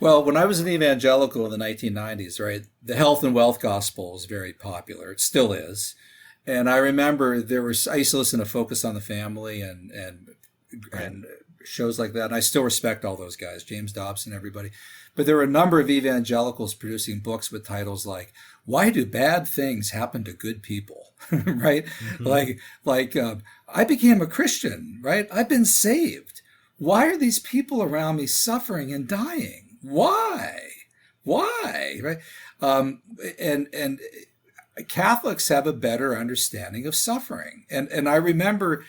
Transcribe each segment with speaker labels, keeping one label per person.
Speaker 1: Well, when I was an evangelical in the 1990s, right, the health and wealth gospel was very popular. It still is. And I remember I used to listen to Focus on the Family
Speaker 2: Right.
Speaker 1: and shows like that. And I still respect all those guys, James Dobson, everybody. But there were a number of evangelicals producing books with titles like "Why Do Bad Things Happen to Good People?" right?
Speaker 2: Hmm.
Speaker 1: Like I became a Christian, right? I've been saved. Why are these people around me suffering and dying? Why? Why? Right? Um, and Catholics have a better understanding of suffering. And I remember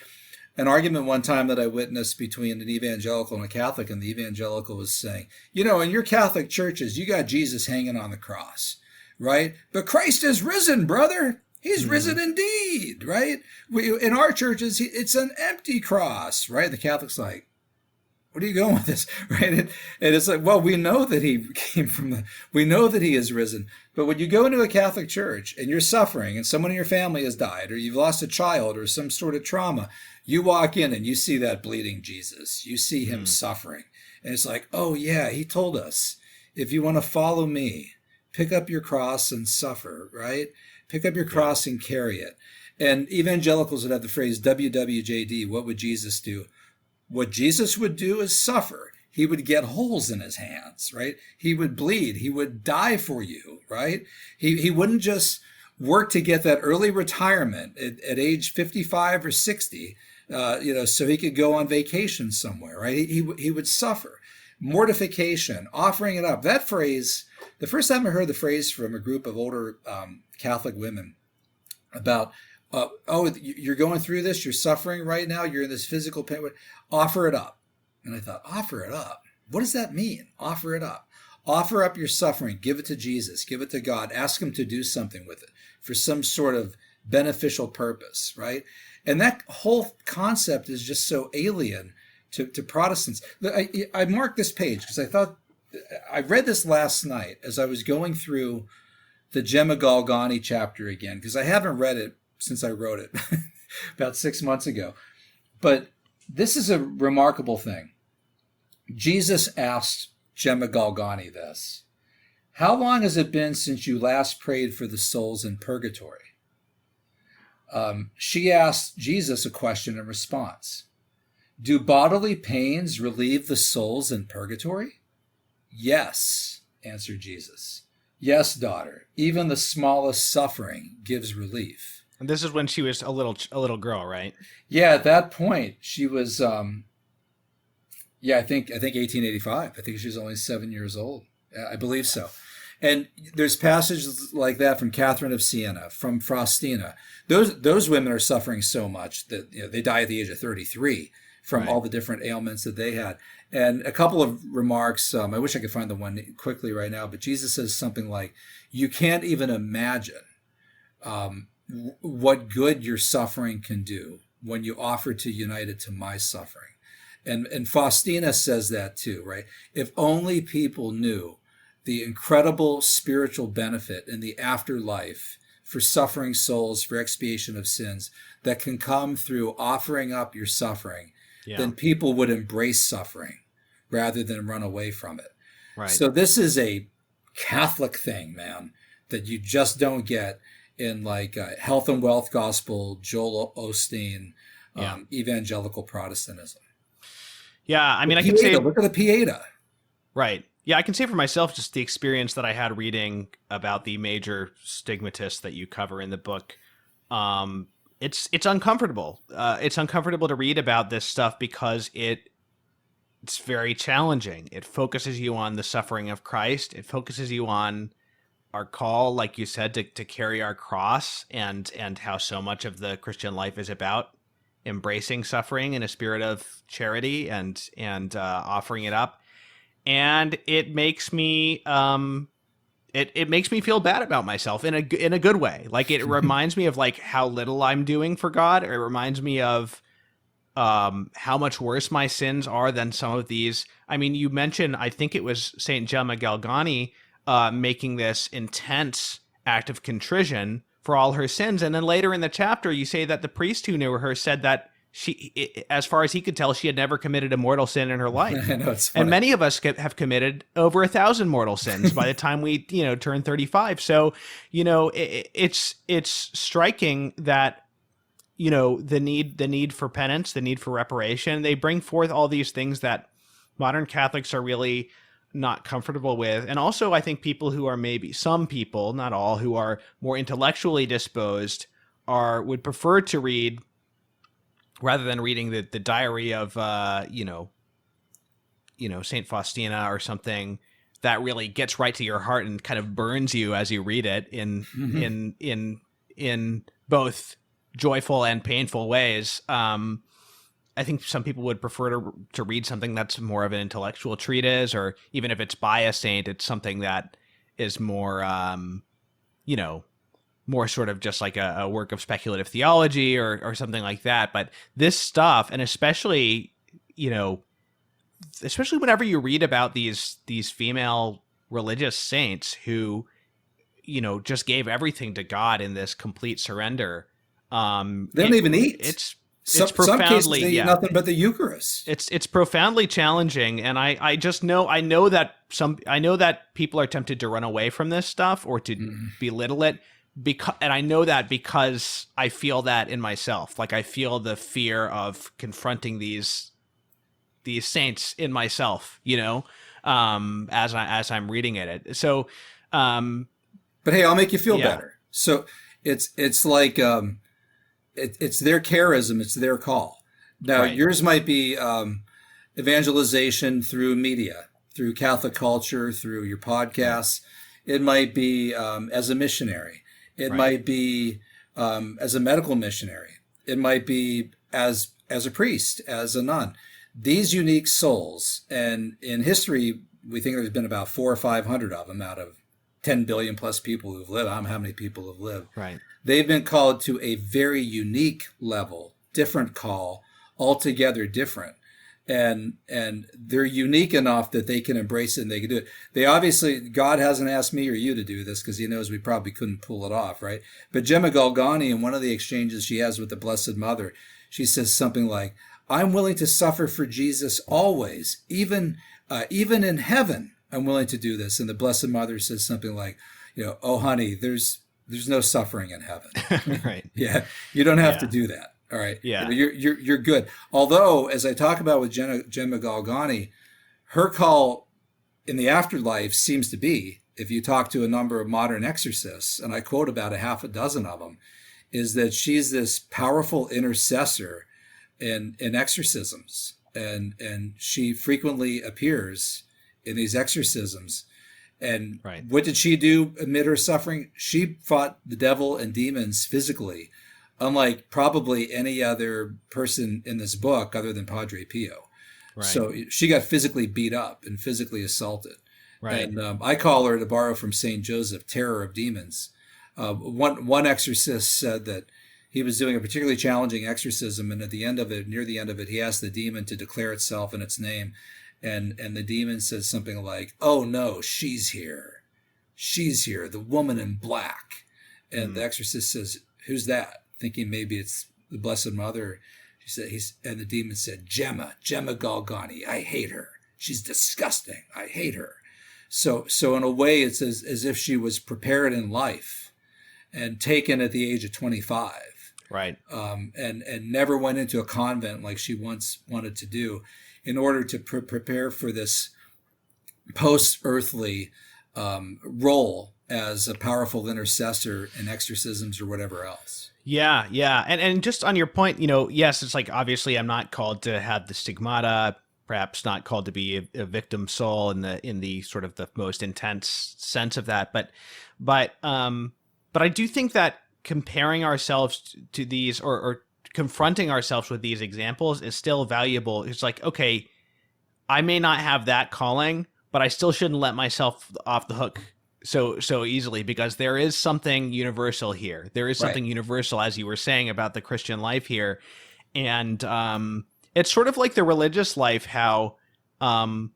Speaker 1: an argument one time that I witnessed between an evangelical and a Catholic, and the evangelical was saying, in your Catholic churches, you got Jesus hanging on the cross, right? But Christ is risen, brother. He's
Speaker 2: Hmm.
Speaker 1: risen indeed, right? In our churches, it's an empty cross, right? The Catholic's like, what are you going with this, right? And it's like, well, we know that he came from we know that he is risen. But when you go into a Catholic church and you're suffering and someone in your family has died or you've lost a child or some sort of trauma, you walk in and you see that bleeding Jesus. You see him
Speaker 2: Hmm.
Speaker 1: suffering. And it's like, oh, yeah, he told us, if you want to follow me, pick up your cross and suffer, right? Pick up your
Speaker 2: Yeah.
Speaker 1: cross and carry it. And evangelicals would have the phrase WWJD, what would Jesus do? What Jesus would do is suffer. He would get holes in his hands, right? He would bleed. He would die for you, right? He wouldn't just work to get that early retirement at age 55 or 60, so he could go on vacation somewhere, right? He would suffer. Mortification, offering it up. That phrase, the first time I heard the phrase from a group of older Catholic women about oh, you're going through this, you're suffering right now, you're in this physical pain, offer it up. And I thought, offer it up, what does that mean? Offer it up. Offer up your suffering, give it to Jesus, give it to God, ask him to do something with it for some sort of beneficial purpose, right? And that whole concept is just so alien to Protestants. I marked this page because I thought I read this last night as I was going through the Gemma Galgani chapter again because I haven't read it since I wrote it about 6 months ago. But this is a remarkable thing. Jesus asked Gemma Galgani this: how long has it been since you last prayed for the souls in purgatory? She asked Jesus a question in response: do bodily pains relieve the souls in purgatory? Yes, answered Jesus. Yes, daughter, even the smallest suffering gives relief.
Speaker 2: And this is when she was a little girl, right?
Speaker 1: Yeah, at that point, she was, I think 1885. I think she was only 7 years old. I believe so. And there's passages like that from Catherine of Siena, from Faustina. Those women are suffering so much that they die at the age of 33 from
Speaker 2: Right.
Speaker 1: all the different ailments that they had. And a couple of remarks. I wish I could find the one quickly right now, but Jesus says something like, "You can't even imagine what good your suffering can do when you offer to unite it to my suffering." And Faustina says that too, right? If only people knew the incredible spiritual benefit in the afterlife for suffering souls, for expiation of sins that can come through offering up your suffering,
Speaker 2: Yeah.
Speaker 1: then people would embrace suffering rather than run away from it.
Speaker 2: Right.
Speaker 1: So this is a Catholic thing, man, that you just don't get in like health and wealth gospel, Joel Osteen,
Speaker 2: Yeah.
Speaker 1: evangelical Protestantism.
Speaker 2: Yeah. I
Speaker 1: The
Speaker 2: mean, I can
Speaker 1: Pieta,
Speaker 2: say
Speaker 1: look at the Pieta.
Speaker 2: right. Yeah, I can say for myself just the experience that I had reading about the major stigmatists that you cover in the book. Um, it's uncomfortable. It's uncomfortable to read about this stuff because it's very challenging. It focuses you on the suffering of Christ. It focuses you on our call, like you said, to carry our cross, and how so much of the Christian life is about embracing suffering in a spirit of charity and offering it up. And it makes me it makes me feel bad about myself in a good way. Like it reminds me of like how little I'm doing for God. It reminds me of how much worse my sins are than some of these. I mean, you mentioned, I think it was Saint Gemma Galgani making this intense act of contrition for all her sins, and then later in the chapter, you say that the priest who knew her said that as far as he could tell, she had never committed a mortal sin in her life.
Speaker 1: I know, it's funny.
Speaker 2: And many of us have committed over 1,000 mortal sins by the time we, turn 35. So, it's striking that, the need for penance, the need for reparation, they bring forth all these things that modern Catholics are really not comfortable with. And also, I think people who are some people, not all, who are more intellectually disposed would prefer to read, rather than reading the diary of, St. Faustina or something that really gets right to your heart and kind of burns you as you read it in both joyful and painful ways. I think some people would prefer to read something that's more of an intellectual treatise, or even if it's by a saint, it's something that is more, more sort of just like a work of speculative theology or something like that. But this stuff, and especially whenever you read about these female religious saints who, just gave everything to God in this complete surrender.
Speaker 1: They don't even eat.
Speaker 2: It's
Speaker 1: profoundly, some cases they eat nothing but the Eucharist.
Speaker 2: It's profoundly challenging, and I know that people are tempted to run away from this stuff or to belittle it, and I know that because I feel that in myself. Like, I feel the fear of confronting these saints in myself, as I'm reading it. So,
Speaker 1: but hey, I'll make you feel better. So it's like, it's their charism, it's their call. Now, yours might be evangelization through media, through Catholic culture, through your podcasts. It might be as a missionary. It might be as a medical missionary. It might be as a priest, as a nun. These unique souls, and in history, we think there's been about 400 or 500 of them out of 10 billion plus people who've lived. I don't know how many people have lived.
Speaker 2: Right.
Speaker 1: They've been called to a very unique level, different call, altogether different. And they're unique enough that they can embrace it and they can do it. They obviously, God hasn't asked me or you to do this because he knows we probably couldn't pull it off, right? But Gemma Galgani, in one of the exchanges she has with the Blessed Mother, she says something like, I'm willing to suffer for Jesus always, even in heaven, I'm willing to do this. And the Blessed Mother says something like, oh, honey, there's no suffering in heaven.
Speaker 2: Right.
Speaker 1: Yeah. You don't have to do that. All right.
Speaker 2: Yeah.
Speaker 1: You're good. Although, as I talk about with Gemma Galgani, her call in the afterlife seems to be, if you talk to a number of modern exorcists, and I quote about a half a dozen of them, is that she's this powerful intercessor in exorcisms. And she frequently appears in these exorcisms. And what did she do amid her suffering? She fought the devil and demons physically, unlike probably any other person in this book other than Padre Pio. Right. So she got physically beat up and physically assaulted. Right. And I call her, to borrow from St. Joseph, terror of demons. One exorcist said that he was doing a particularly challenging exorcism, and at the end of it, near the end of it, he asked the demon to declare itself and its name. And the demon says something like, oh no, she's here. She's here, the woman in black. And the exorcist says, who's that? Thinking maybe it's the Blessed Mother. She said, and the demon said, Gemma Galgani, I hate her. She's disgusting. I hate her. So in a way, it's as if she was prepared in life and taken at the age of 25.
Speaker 2: Right.
Speaker 1: And never went into a convent like she once wanted to do, in order to prepare for this post-earthly role as a powerful intercessor in exorcisms or whatever else.
Speaker 2: Yeah. And just on your point, yes, it's like, obviously I'm not called to have the stigmata, perhaps not called to be a victim soul in the sort of the most intense sense of that. But I do think that comparing ourselves to these or confronting ourselves with these examples is still valuable. It's like, okay, I may not have that calling, but I still shouldn't let myself off the hook so easily, because there is something universal here. There is something universal, as you were saying, about the Christian life here. And it's sort of like the religious life, how the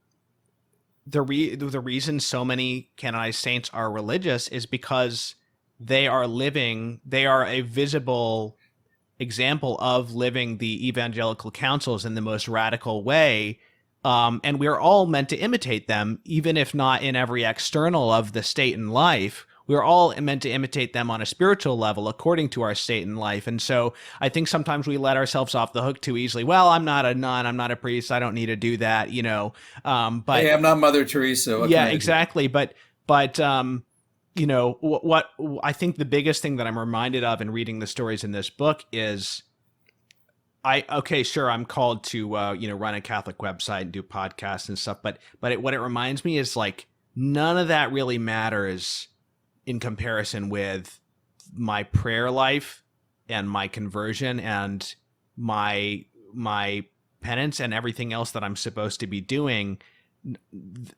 Speaker 2: reason so many canonized saints are religious is because they are a visible example of living the evangelical counsels in the most radical way. And we're all meant to imitate them, even if not in every external of the state in life. We're all meant to imitate them on a spiritual level according to our state in life. And so I think sometimes we let ourselves off the hook too easily. Well, I'm not a nun, I'm not a priest, I don't need to do that, But
Speaker 1: hey, I'm not Mother Teresa. What
Speaker 2: yeah,
Speaker 1: can I do?
Speaker 2: exactly. But what I think the biggest thing that I'm reminded of in reading the stories in this book is I'm called to run a Catholic website and do podcasts and stuff, but what it reminds me is like none of that really matters in comparison with my prayer life and my conversion and my penance and everything else that I'm supposed to be doing.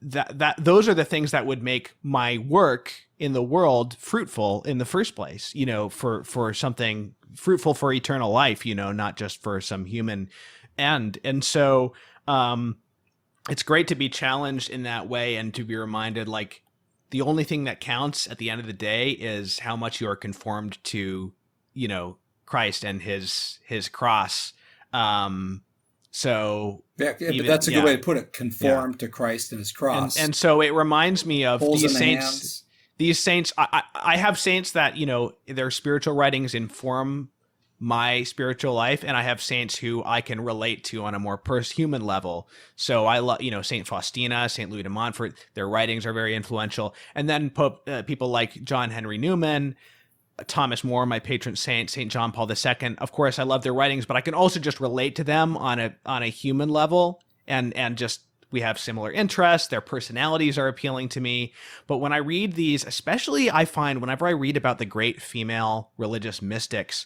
Speaker 2: That those are the things that would make my work in the world fruitful in the first place, for something fruitful for eternal life, not just for some human end. And so it's great to be challenged in that way and to be reminded, like, the only thing that counts at the end of the day is how much you are conformed to, Christ and his cross. So
Speaker 1: but that's a good way to put it. Conform to Christ and his cross.
Speaker 2: And so it reminds me of
Speaker 1: Holes
Speaker 2: these
Speaker 1: in the
Speaker 2: saints.
Speaker 1: hands.
Speaker 2: These saints, I have saints that, their spiritual writings inform my spiritual life, and I have saints who I can relate to on a more human level. So I love, Saint Faustina, Saint Louis de Montfort. Their writings are very influential. And then people like John Henry Newman, Thomas More, my patron saint, Saint John Paul II. Of course, I love their writings, but I can also just relate to them on a human level, and just we have similar interests. Their personalities are appealing to me. But when I read these, especially I find whenever I read about the great female religious mystics,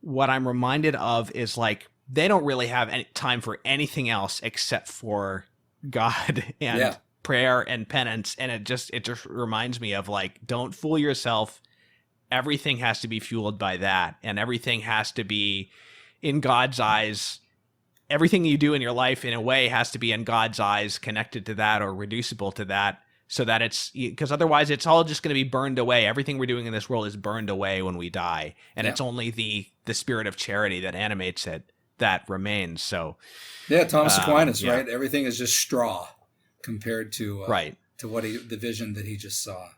Speaker 2: what I'm reminded of is like they don't really have any time for anything else except for God and prayer and penance. And it just reminds me of like, don't fool yourself. Everything has to be fueled by that, and everything has to be in God's eyes. Everything you do in your life in a way has to be in God's eyes connected to that or reducible to that, so that it's, because otherwise it's all just going to be burned away. Everything we're doing in this world is burned away when we die. And it's only the spirit of charity that animates it that remains. So
Speaker 1: Thomas Aquinas, right? Everything is just straw compared to
Speaker 2: right.
Speaker 1: to the vision that he just saw.